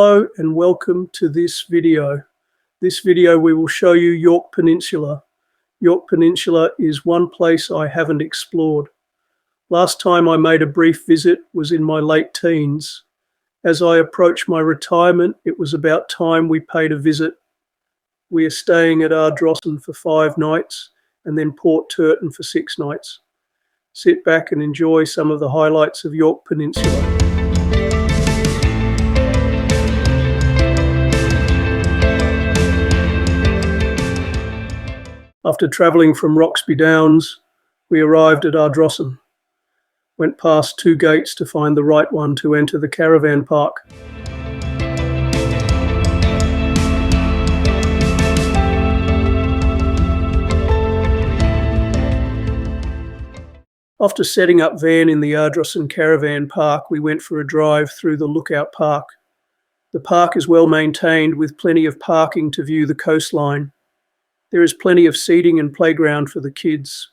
Hello and welcome to this video. This video we will show you Yorke Peninsula. Yorke Peninsula is one place I haven't explored. Last time I made a brief visit was in my late teens. As I approach my retirement, it was about time we paid a visit. We are staying at Ardrossan for 5 nights and then Point Turton for 6 nights. Sit back and enjoy some of the highlights of Yorke Peninsula. After travelling from Roxby Downs, we arrived at Ardrossan. Went past 2 gates to find the right one to enter the caravan park. After setting up van in the Ardrossan caravan park, we went for a drive through the Lookout Park. The park is well maintained with plenty of parking to view the coastline. There is plenty of seating and playground for the kids.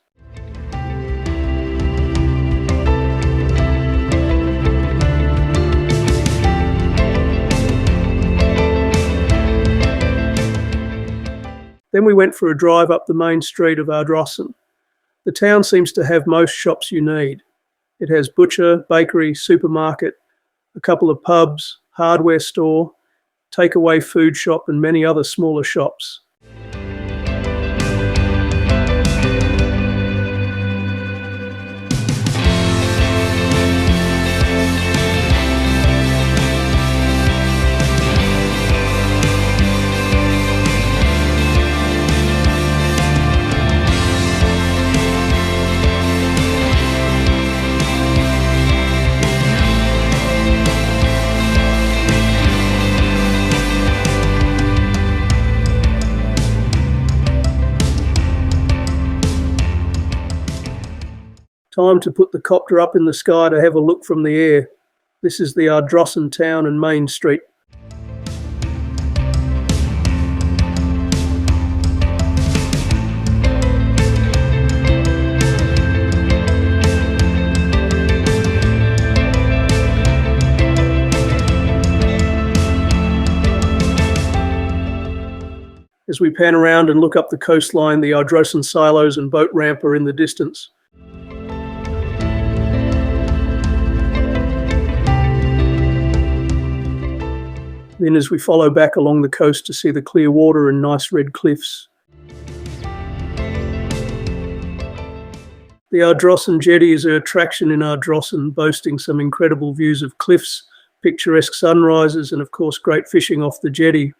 Then we went for a drive up the main street of Ardrossan. The town seems to have most shops you need. It has butcher, bakery, supermarket, a couple of pubs, hardware store, takeaway food shop and many other smaller shops. Time to put the copter up in the sky to have a look from the air. This is the Ardrossan town and main street. As we pan around and look up the coastline, the Ardrossan silos and boat ramp are in the distance. Then as we follow back along the coast to see the clear water and nice red cliffs. The Ardrossan Jetty is an attraction in Ardrossan, boasting some incredible views of cliffs, picturesque sunrises and of course great fishing off the jetty.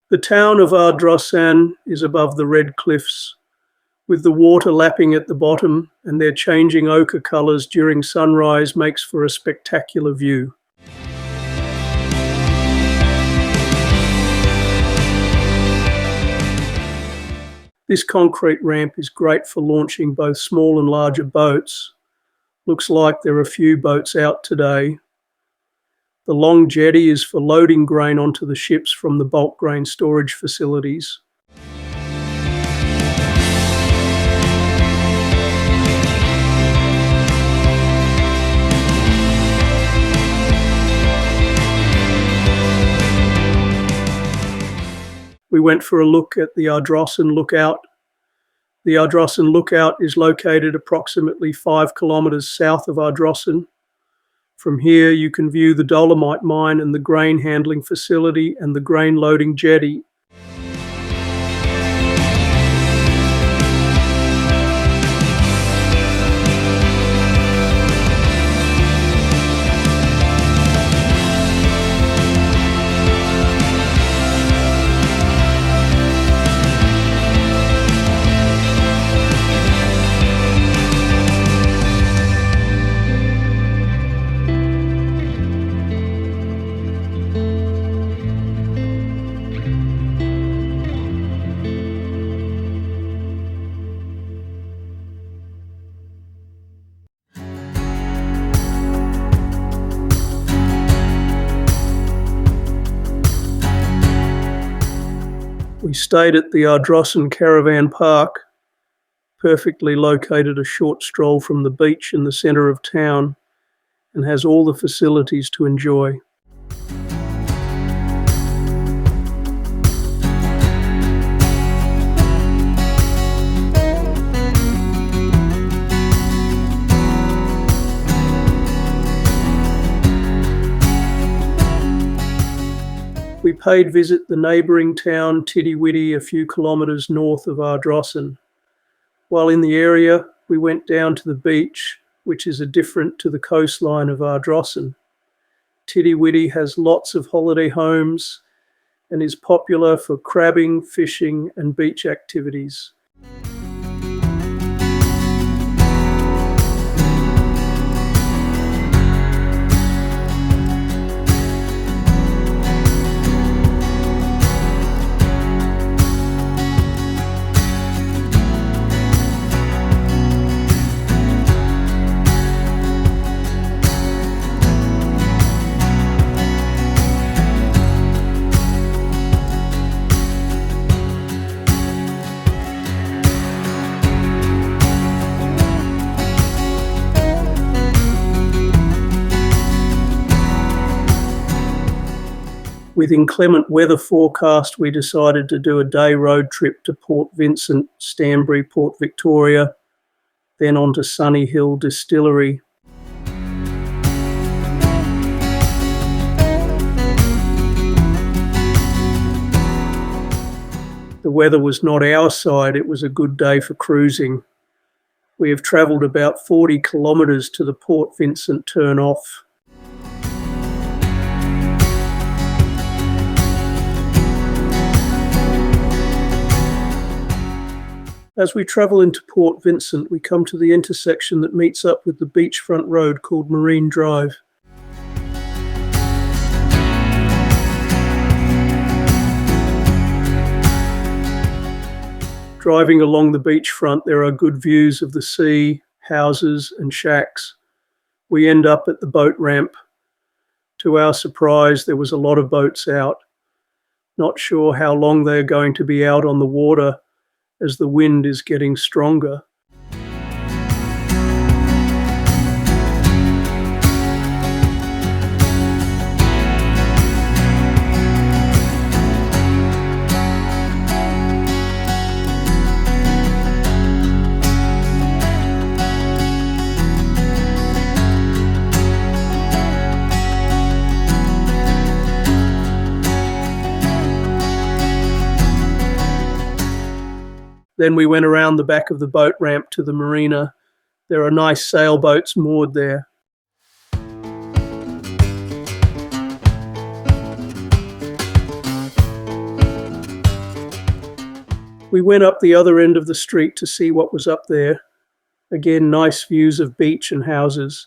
The town of Ardrossan is above the red cliffs, with the water lapping at the bottom and their changing ochre colours during sunrise makes for a spectacular view. This concrete ramp is great for launching both small and larger boats. Looks like there are a few boats out today. The long jetty is for loading grain onto the ships from the bulk grain storage facilities. We went for a look at the Ardrossan Lookout. The Ardrossan Lookout is located approximately 5 kilometres south of Ardrossan. From here you can view the dolomite mine and the grain handling facility and the grain loading jetty. We stayed at the Ardrossan Caravan Park, perfectly located a short stroll from the beach in the centre of town, and has all the facilities to enjoy. We paid visit the neighbouring town Tiddiwiddi a few kilometres north of Ardrossan. While in the area, we went down to the beach, which is different to the coastline of Ardrossan. Tiddiwiddi has lots of holiday homes and is popular for crabbing, fishing and beach activities. With inclement weather forecast, we decided to do a day road trip to Port Vincent, Stanbury, Port Victoria, then on to Sunny Hill Distillery. The weather was not our side, it was a good day for cruising. We have travelled about 40 kilometres to the Port Vincent turn-off. As we travel into Port Vincent, we come to the intersection that meets up with the beachfront road called Marine Drive. Driving along the beachfront, there are good views of the sea, houses and shacks. We end up at the boat ramp. To our surprise, there was a lot of boats out. Not sure how long they are going to be out on the water, as the wind is getting stronger. Then we went around the back of the boat ramp to the marina. There are nice sailboats moored there. We went up the other end of the street to see what was up there. Again, nice views of beach and houses.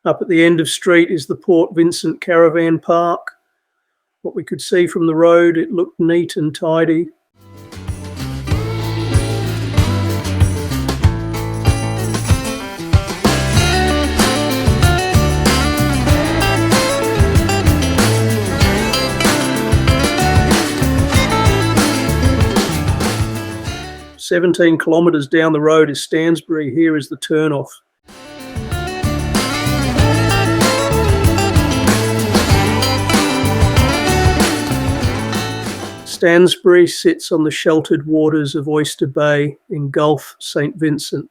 Up at the end of street is the Port Vincent Caravan Park. What we could see from the road, it looked neat and tidy. "17 kilometres down the road is Stansbury. Here is the turn-off." Stansbury sits on the sheltered waters of Oyster Bay in Gulf St. Vincent.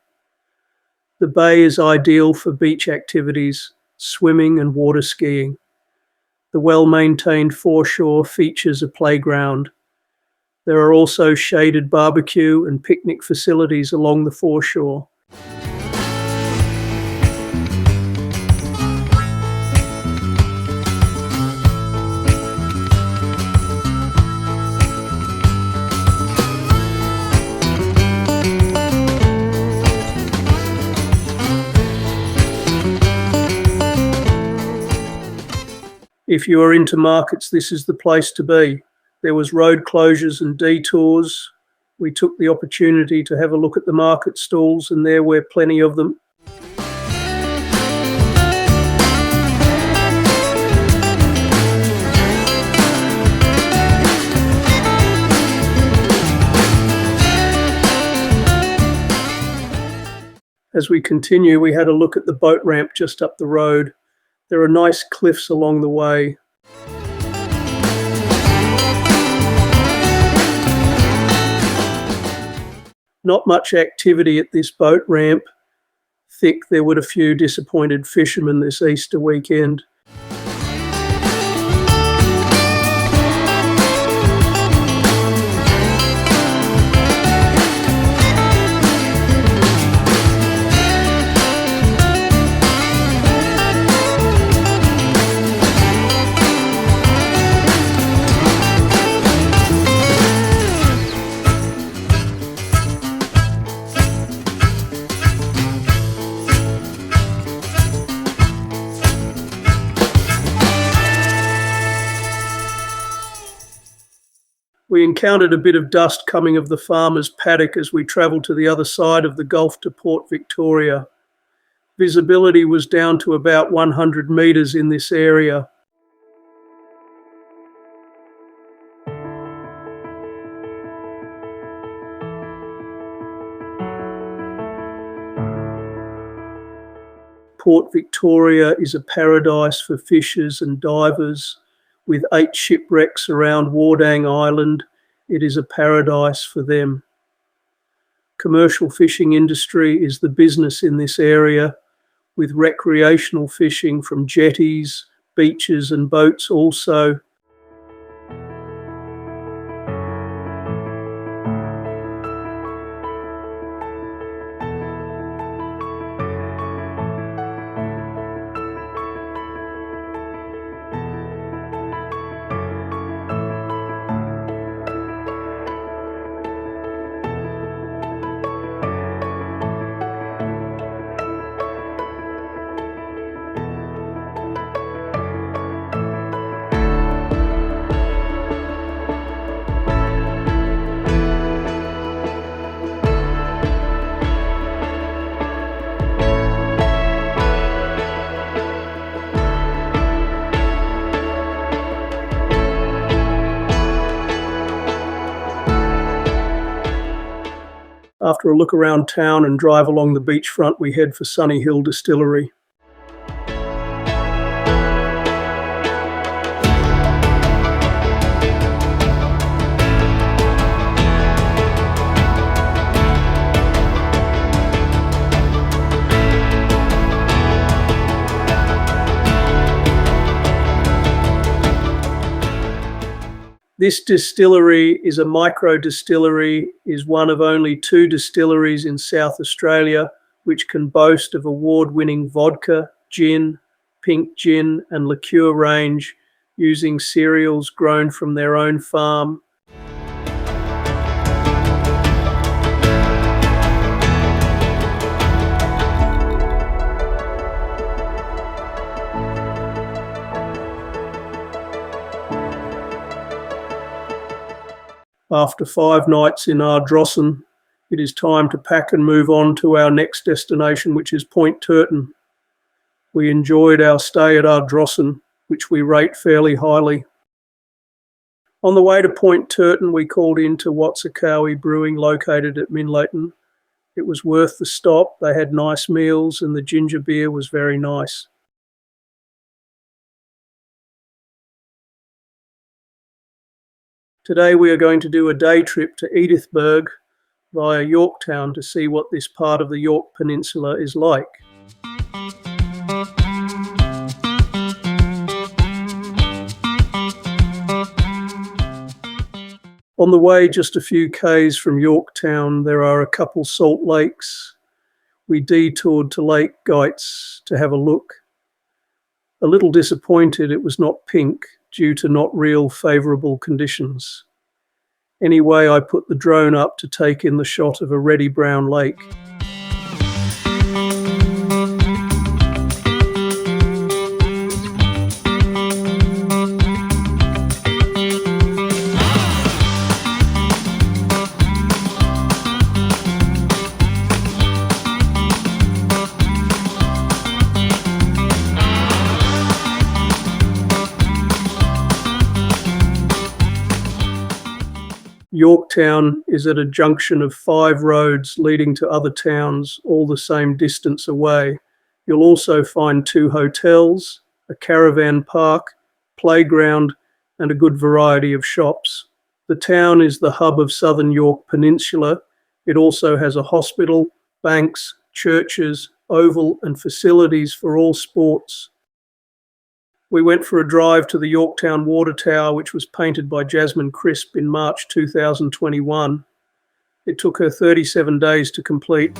The bay is ideal for beach activities, swimming and water skiing. The well-maintained foreshore features a playground. There are also shaded barbecue and picnic facilities along the foreshore. If you are into markets, this is the place to be. There was road closures and detours. We took the opportunity to have a look at the market stalls, and there were plenty of them. As we continue, we had a look at the boat ramp just up the road. There are nice cliffs along the way. Not much activity at this boat ramp. Thick there were a few disappointed fishermen this Easter weekend. We encountered a bit of dust coming of the farmer's paddock as we travelled to the other side of the Gulf to Port Victoria. Visibility was down to about 100 metres in this area. Port Victoria is a paradise for fishers and divers. With 8 shipwrecks around Wardang Island, it is a paradise for them. Commercial fishing industry is the business in this area, with recreational fishing from jetties, beaches and boats also. After a look around town and drive along the beachfront, we head for Sunny Hill Distillery. This distillery is a micro distillery, is one of only 2 distilleries in South Australia which can boast of award-winning vodka, gin, pink gin and liqueur range using cereals grown from their own farm. After 5 nights in Ardrossan, it is time to pack and move on to our next destination, which is Point Turton. We enjoyed our stay at Ardrossan, which we rate fairly highly. On the way to Point Turton, we called into Watsakawi Brewing located at Minlayton. It was worth the stop. They had nice meals and the ginger beer was very nice. Today we are going to do a day trip to Edithburgh via Yorktown to see what this part of the York Peninsula is like. On the way, just a few k's from Yorktown, there are a couple salt lakes. We detoured to Lake Geites to have a look. A little disappointed it was not pink due to not real favourable conditions. Anyway, I put the drone up to take in the shot of a reddy brown lake. Yorktown is at a junction of 5 roads leading to other towns, all the same distance away. You'll also find 2 hotels, a caravan park, playground, and a good variety of shops. The town is the hub of southern York Peninsula. It also has a hospital, banks, churches, oval, and facilities for all sports. We went for a drive to the Yorktown Water Tower, which was painted by Jasmine Crisp in March 2021. It took her 37 days to complete.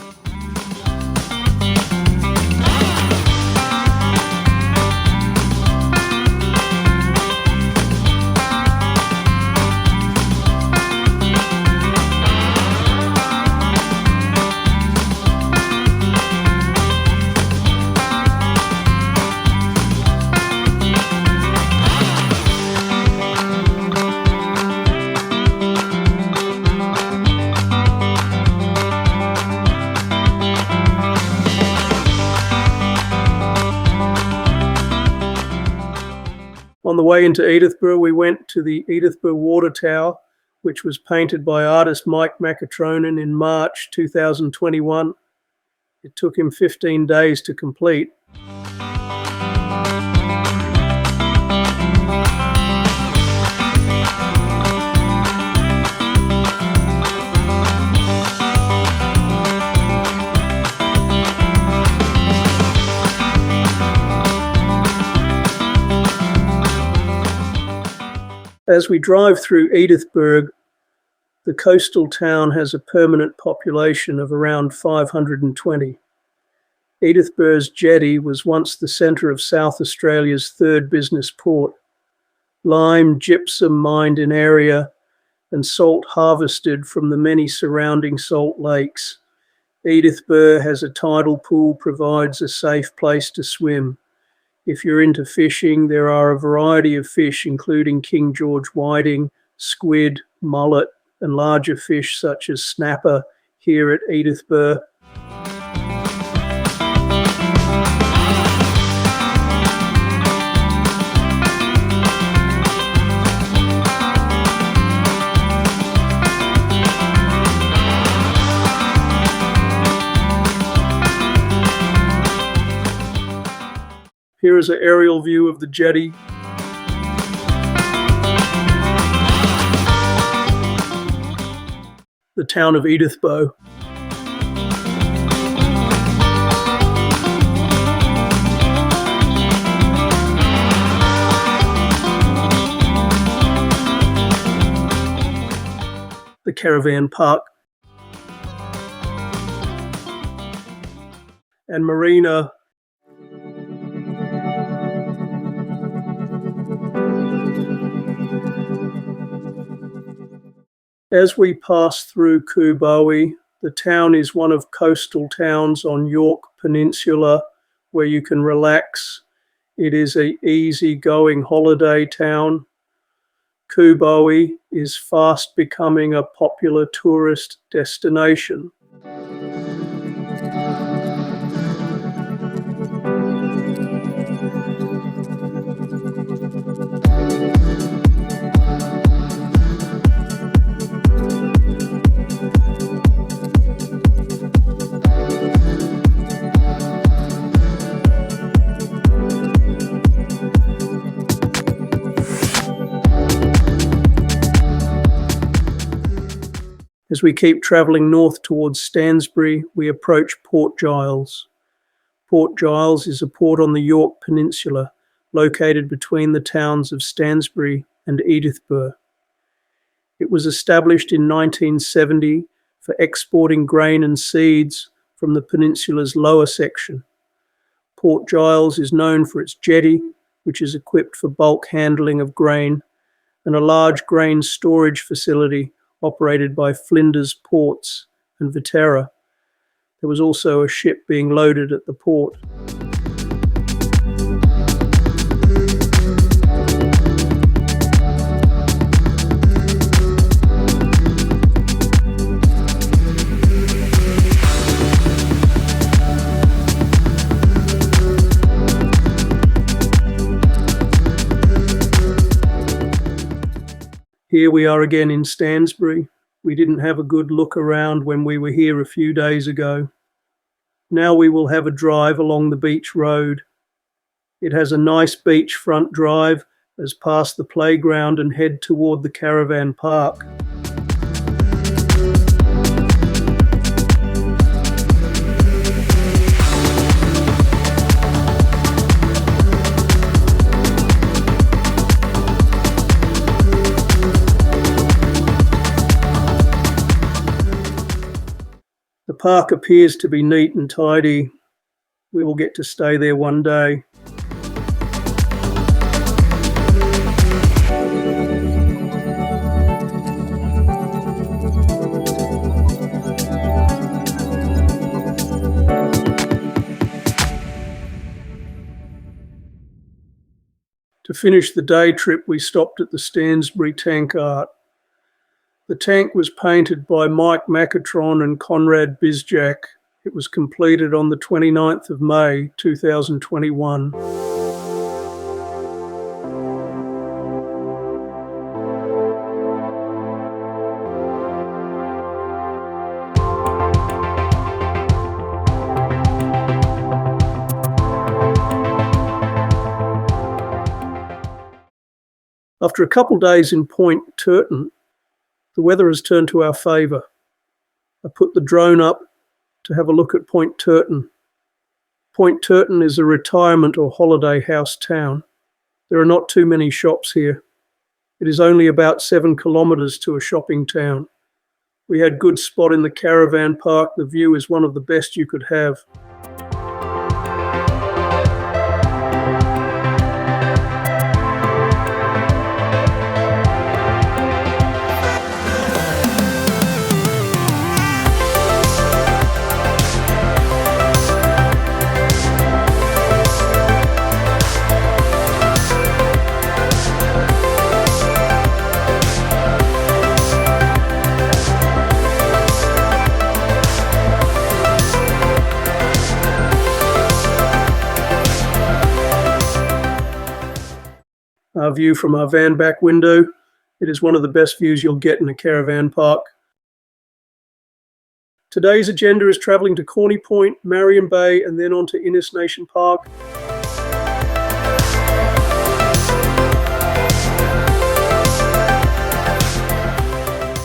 On the way into Edithburgh, we went to the Edithburgh Water Tower, which was painted by artist Mike Macatronin in March 2021. It took him 15 days to complete. As we drive through Edithburgh, the coastal town has a permanent population of around 520. Edithburgh's jetty was once the centre of South Australia's third business port. Lime, gypsum mined in area, and salt harvested from the many surrounding salt lakes. Edithburgh has a tidal pool, provides a safe place to swim. If you're into fishing, there are a variety of fish, including King George whiting, squid, mullet, and larger fish such as snapper here at Edithburgh. Here is an aerial view of the jetty. The town of Edithburgh. The caravan park. And marina. As we pass through Kubowie, the town is one of coastal towns on York Peninsula where you can relax. It is an easy-going holiday town. Kubowie is fast becoming a popular tourist destination. As we keep travelling north towards Stansbury, we approach Port Giles. Port Giles is a port on the York Peninsula, located between the towns of Stansbury and Edithburgh. It was established in 1970 for exporting grain and seeds from the peninsula's lower section. Port Giles is known for its jetty, which is equipped for bulk handling of grain, and a large grain storage facility operated by Flinders Ports and Viterra. There was also a ship being loaded at the port. Here we are again in Stansbury. We didn't have a good look around when we were here a few days ago. Now we will have a drive along the beach road. It has a nice beachfront drive as past the playground and head toward the caravan park. The park appears to be neat and tidy. We will get to stay there one day. To finish the day trip, we stopped at the Stansbury Tank Art. The tank was painted by Mike Macatron and Conrad Bizjack. It was completed on the 29th of May, 2021. After a couple days in Point Turton, the weather has turned to our favour. I put the drone up to have a look at Point Turton. Point Turton is a retirement or holiday house town. There are not too many shops here. It is only about 7 kilometres to a shopping town. We had good spot in the caravan park. The view is one of the best you could have. Our view from our van back window. It is one of the best views you'll get in a caravan park. Today's agenda is travelling to Corny Point, Marion Bay, and then on to Innes Nation Park.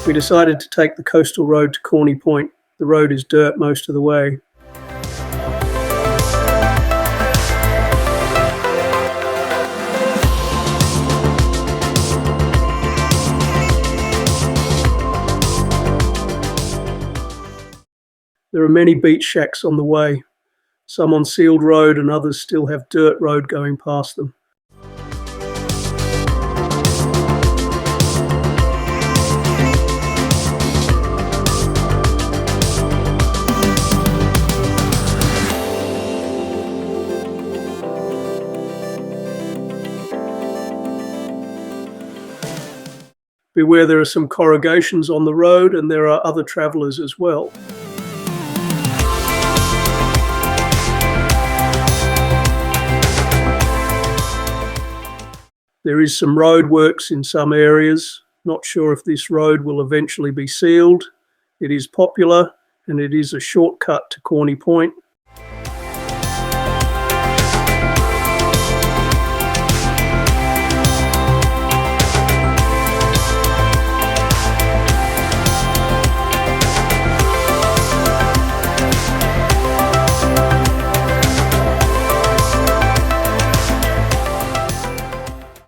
We decided to take the coastal road to Corny Point. The road is dirt most of the way. There are many beach shacks on the way, some on sealed road and others still have dirt road going past them. Beware, there are some corrugations on the road and there are other travellers as well. There is some road works in some areas. Not sure if this road will eventually be sealed. It is popular and it is a shortcut to Corny Point.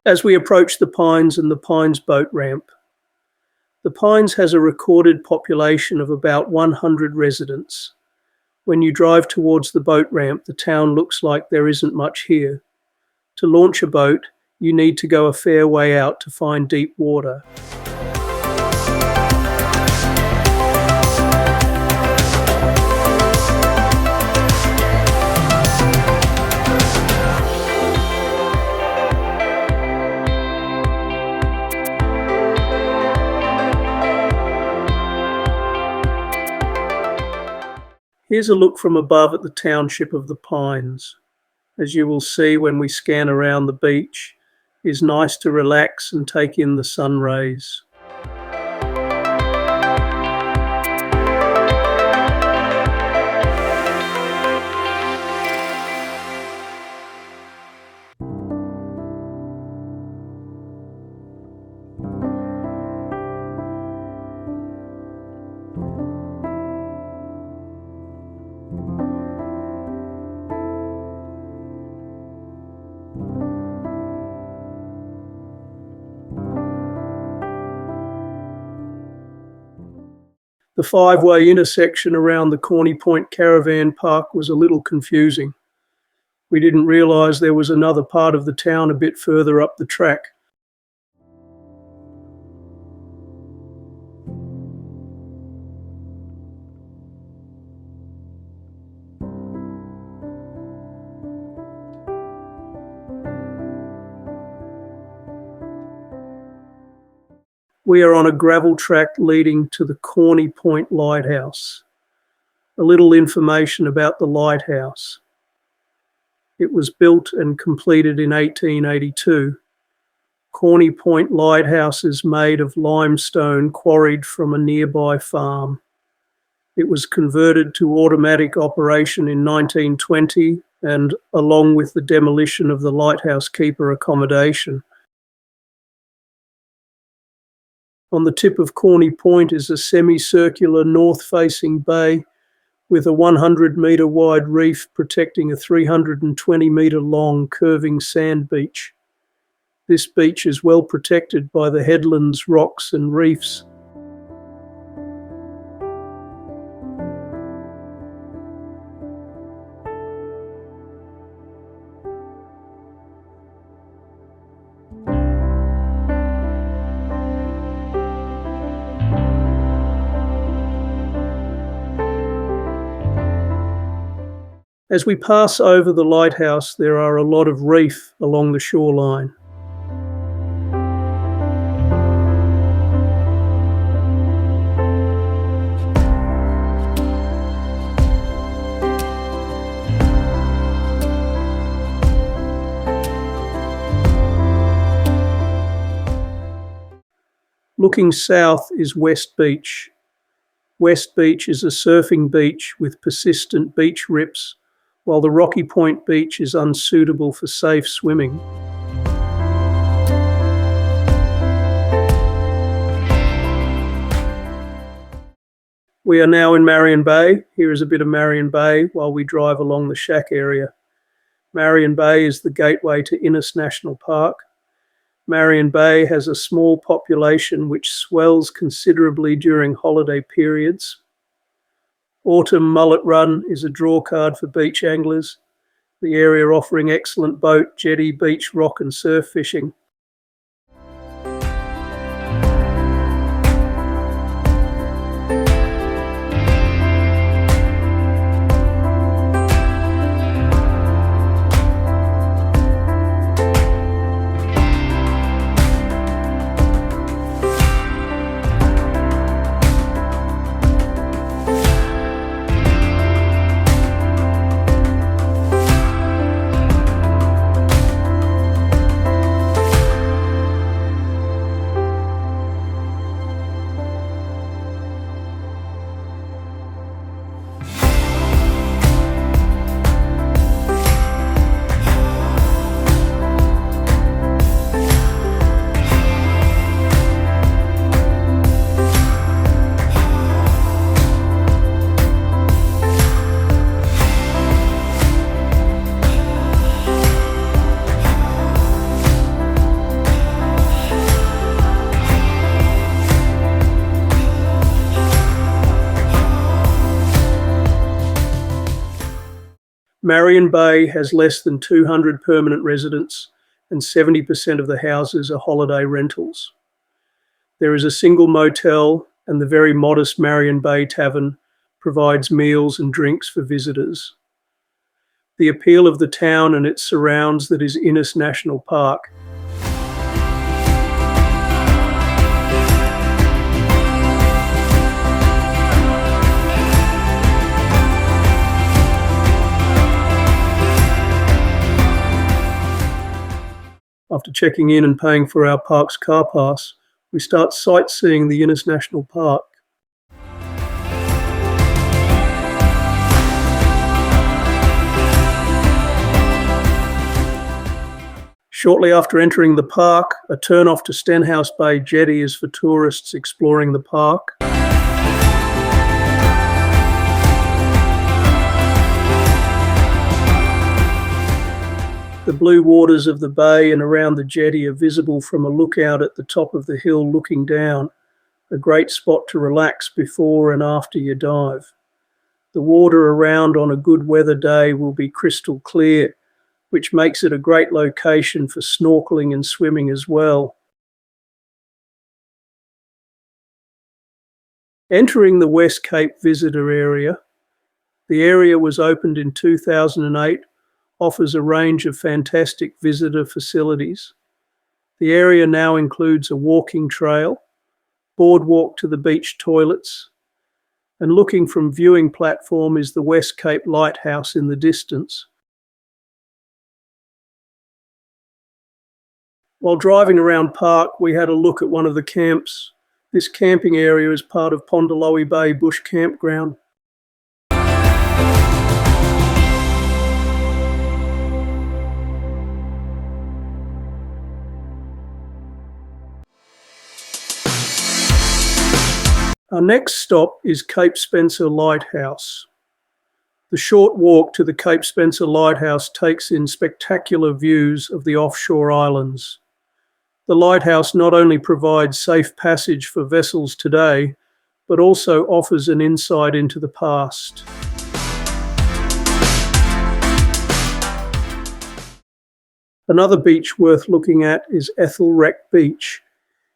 As we approach the Pines and the Pines boat ramp, the Pines has a recorded population of about 100 residents. When you drive towards the boat ramp, the town looks like there isn't much here. To launch a boat, you need to go a fair way out to find deep water. Here's a look from above at the township of the Pines. As you will see when we scan around the beach, it is nice to relax and take in the sun rays. The five-way intersection around the Corny Point Caravan Park was a little confusing. We didn't realise there was another part of the town a bit further up the track. We are on a gravel track leading to the Corny Point Lighthouse. A little information about the lighthouse. It was built and completed in 1882. Corny Point Lighthouse is made of limestone quarried from a nearby farm. It was converted to automatic operation in 1920 and along with the demolition of the lighthouse keeper accommodation. On the tip of Corny Point is a semicircular north-facing bay with a 100-metre wide reef protecting a 320-metre long curving sand beach. This beach is well protected by the headlands, rocks and reefs. As we pass over the lighthouse, there are a lot of reef along the shoreline. Looking south is West Beach. West Beach is a surfing beach with persistent beach rips, while the Rocky Point Beach is unsuitable for safe swimming. We are now in Marion Bay. Here is a bit of Marion Bay while we drive along the shack area. Marion Bay is the gateway to Innes National Park. Marion Bay has a small population which swells considerably during holiday periods. Autumn Mullet Run is a draw card for beach anglers, the area offering excellent boat, jetty, beach, rock and surf fishing. Marion Bay has less than 200 permanent residents and 70% of the houses are holiday rentals. There is a single motel and the very modest Marion Bay Tavern provides meals and drinks for visitors. The appeal of the town and its surrounds that is Innes National Park. After checking in and paying for our park's car pass, we start sightseeing the Innes National Park. Shortly after entering the park, a turn-off to Stenhouse Bay Jetty is for tourists exploring the park. The blue waters of the bay and around the jetty are visible from a lookout at the top of the hill looking down, a great spot to relax before and after your dive. The water around on a good weather day will be crystal clear, which makes it a great location for snorkeling and swimming as well. Entering the West Cape visitor area, the area was opened in 2008, offers a range of fantastic visitor facilities. The area now includes a walking trail, boardwalk to the beach toilets, and looking from viewing platform is the West Cape Lighthouse in the distance. While driving around Park, we had a look at one of the camps. This camping area is part of Pondalowie Bay Bush Campground. Our next stop is Cape Spencer Lighthouse. The short walk to the Cape Spencer Lighthouse takes in spectacular views of the offshore islands. The lighthouse not only provides safe passage for vessels today, but also offers an insight into the past. Another beach worth looking at is Ethel Wreck Beach.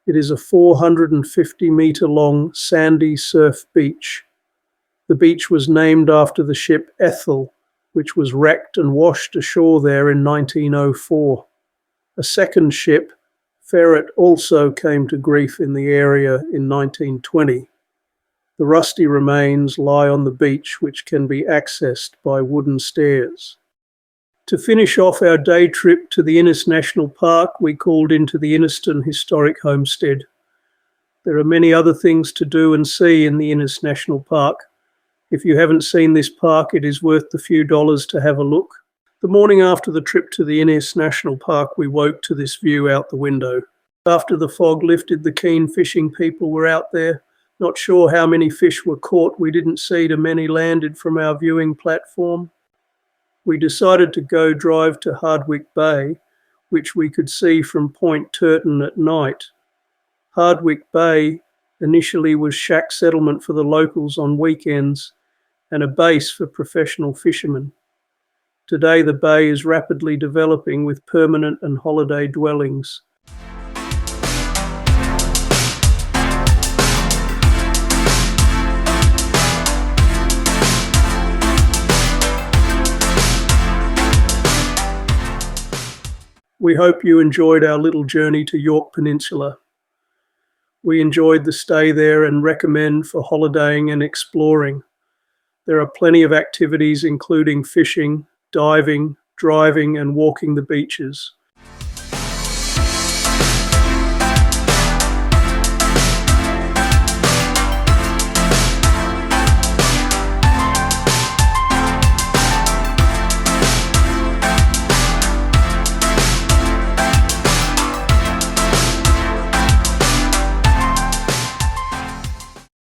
It is a 450-metre long sandy surf beach. The beach was named after the ship Ethel, which was wrecked and washed ashore there in 1904. A second ship, Ferret, also came to grief in the area in 1920. The rusty remains lie on the beach, which can be accessed by wooden stairs. To finish off our day trip to the Innis National Park, we called into the Inniston Historic Homestead. There are many other things to do and see in the Innis National Park. If you haven't seen this park, it is worth the few dollars to have a look. The morning after the trip to the Innis National Park, we woke to this view out the window. After the fog lifted, the keen fishing people were out there. Not sure how many fish were caught. We didn't see too many landed from our viewing platform. We decided to go drive to Hardwick Bay, which we could see from Point Turton at night. Hardwick Bay initially was shack settlement for the locals on weekends and a base for professional fishermen. Today the bay is rapidly developing with permanent and holiday dwellings. We hope you enjoyed our little journey to York Peninsula. We enjoyed the stay there and recommend for holidaying and exploring. There are plenty of activities including fishing, diving, driving and walking the beaches.